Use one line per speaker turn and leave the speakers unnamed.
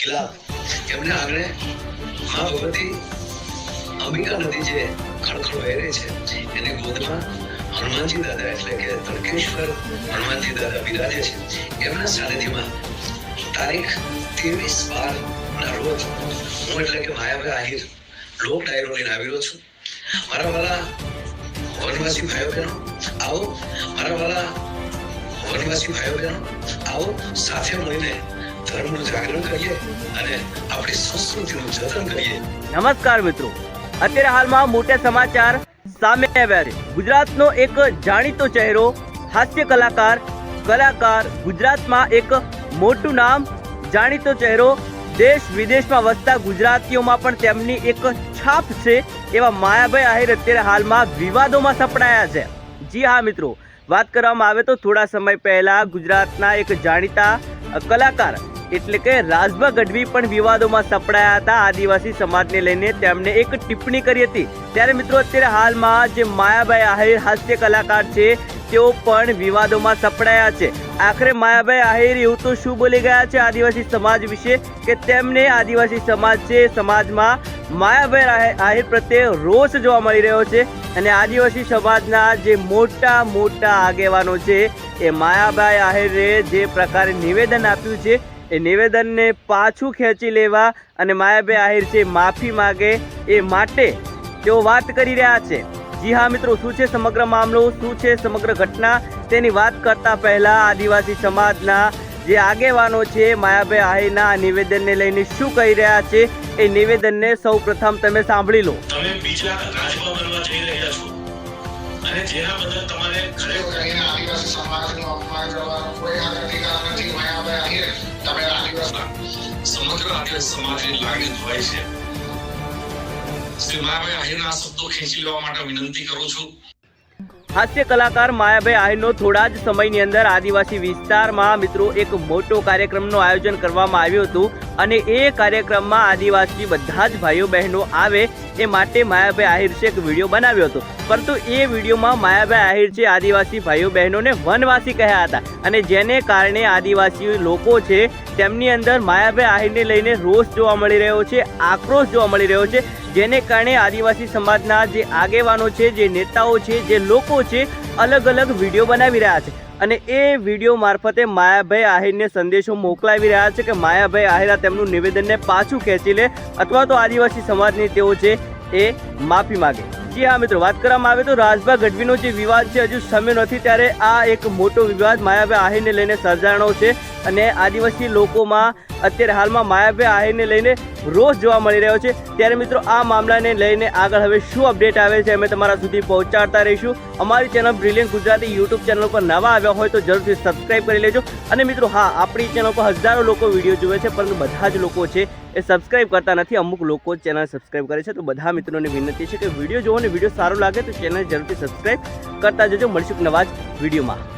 કિલ્લા એમને આગળ મા ભગવતી અંબિકા નદી જે ખળખળ વહે છે એની ગોદમાં હનુમાનજી દાદા એટલે કે તડકેશ્વર હનુમાનજી દાદા બિરાજે છે। એમના સાનિધ્યમાં તારીખ 23/12 ના રોજ હું એટલે કે માયાભાઈ આહિર લોક ડાયરો લઈને આવી રહ્યો છું। મારા વાલા વનવાસી ભાઈઓ બહેનો આવો, મારા વાલા વનવાસી ભાઈઓ બહેનો આવો, સાથે મળીને ધર્મનું જાગરણ કરીએ અને આપણી સંસ્કૃતિનું જતન કરીએ।
નમસ્કાર મિત્રો, અત્યારે હાલમાં મોટા સમાચાર સામે આવ્યા છે। ગુજરાતનો એક જાણીતો ચહેરો, હાસ્ય કલાકાર ગુજરાતમાં એક મોટું નામ, જાણીતો ચહેરો, દેશ વિદેશમાં વસતા ગુજરાતીઓમાં પણ તેમની એક છાપ છે એવા માયાભાઈ આહિર અત્યારે હાલમાં વિવાદોમાં સપડાયા છે। જી હા મિત્રો, વાત કરવામાં આવે તો થોડા સમય પહેલા ગુજરાતના એક જાણીતા કલાકાર એટલે કે રાજભા ગઢવી પણ વિવાદોમાં સપડાયા હતા। આદિવાસી સમાજને લઈને તેમણે એક ટિપ્પણી કરી હતી। ત્યારે મિત્રો અત્યારે હાલમાં જે માયાભાઈ આહિર હાસ્ય કલાકાર છે તેઓ પણ વિવાદોમાં સપડાયા છે। આખરે માયાભાઈ આહિર એવું તો શું બોલી ગયા છે આદિવાસી સમાજ વિશે કે તેમને આદિવાસી સમાજ છે, સમાજમાં માયાભાઈ આહિર પ્રત્યે રોષ જોવા મળી રહ્યો છે અને આદિવાસી સમાજના જે મોટા આગેવાનો છે એ માયાભાઈ આહિરે જે પ્રકારે નિવેદન આપ્યું છે એ નિવેદનને પાછું ખેંચી લેવા અને માયાભાઈ આહિર છે માફી માગે એ માટે તેઓ વાત કરી રહ્યા છે। જી હા મિત્રો, શું છે સમગ્ર મામલો, શું છે સમગ્ર ઘટના, તેની વાત કરતા પહેલા આદિવાસી સમાજના જે આગેવાનો છે માયાભાઈ આહિરના આ નિવેદનને લઈને શું કહી રહ્યા છે એ નિવેદનને સૌ પ્રથમ તમે સાંભળી લો।
તમે બીજા રાજવા બનવા જઈ રહ્યા છો અને જેના બદલ તમારે ખરેખર અહીંયા આદિવાસી સમાજનું અપમાન કરવાનો કોઈ અધિકાર નથી। માયાભાઈ આહિર, તમે આદિવાસી સમગ્ર આદિવાસી સમાજની લાગણી હોય છે। શ્રી માયાભાઈ આહિરના શબ્દો ખેંચી લેવા માટે વિનંતી કરું છું।
હાસ્ય કલાકાર માયાભાઈ આહિરનો થોડા જ સમયની અંદર આદિવાસી વિસ્તારમાં મિત્રો એક મોટો કાર્યક્રમનું આયોજન કરવામાં આવ્યું હતું અને એ કાર્યક્રમમાં આદિવાસી બધા જ ભાઈઓ બહેનો આવે એ માટે માયાભાઈ આહિર છે એક વિડીયો બનાવ્યો હતો, પરંતુ એ વિડીયોમાં માયાભાઈ આહિર છે આદિવાસી ભાઈઓ બહેનોને વનવાસી કહ્યા હતા અને જેને કારણે આદિવાસી લોકો છે તેમની અંદર માયાભાઈ આહિરને લઈને રોષ જોવા મળી રહ્યો છે, આક્રોશ જોવા મળી રહ્યો છે, જેને કારણે આદિવાસી સમાજના જે આગેવાનો છે, જે નેતાઓ છે, જે લોકો છે અલગ વિડીયો બનાવી રહ્યા છે અને એ વિડીયો મારફતે માયાભાઈ આહિરને સંદેશો મોકલાવી રહ્યા છે કે માયાભાઈ આહિર તેમનું નિવેદનને પાછું ખેંચી લે અથવા તો આદિવાસી સમાજની તેઓ છે એ માફી માગે। જી હા મિત્રો, વાત કરવામાં આવે તો રાજભા ગઢવીનો જે વિવાદ છે હજુ શમ્યો નથી, ત્યારે આ એક મોટો વિવાદ માયાભાઈ આહિરને લઈને સર્જાણો છે અને આદિવાસી લોકોમાં અત્યારે હાલમાં માયાભાઈ આહિરને લઈને રોષ જોવા મળી રહ્યો છે। ત્યારે મિત્રો આ મામલાને લઈને આગળ હવે શું અપડેટ આવે છે અમે તમારા સુધી પહોંચાડતા રહીશું। અમારી channel brilliant Gujarati YouTube channel પર નવા આવ્યા હોય તો જરૂરથી સબસ્ક્રાઈબ કરી લેજો અને મિત્રો હા, આપણી ચેનલ પર હજારો લોકો વિડીયો જુએ છે પરંતુ બધા જ લોકો છે એ સબસ્ક્રાઈબ કરતા નથી। અમુક લોકો ચેનલ સબસ્ક્રાઈબ કરે છે, તો બધા મિત્રોને વિનંતી છે કે વિડીયો જોવો ને વિડીયો સારો લાગે તો ચેનલ જરૂરથી સબસ્ક્રાઈબ કરતા જજો। મળીશું નવા જ વિડીયોમાં।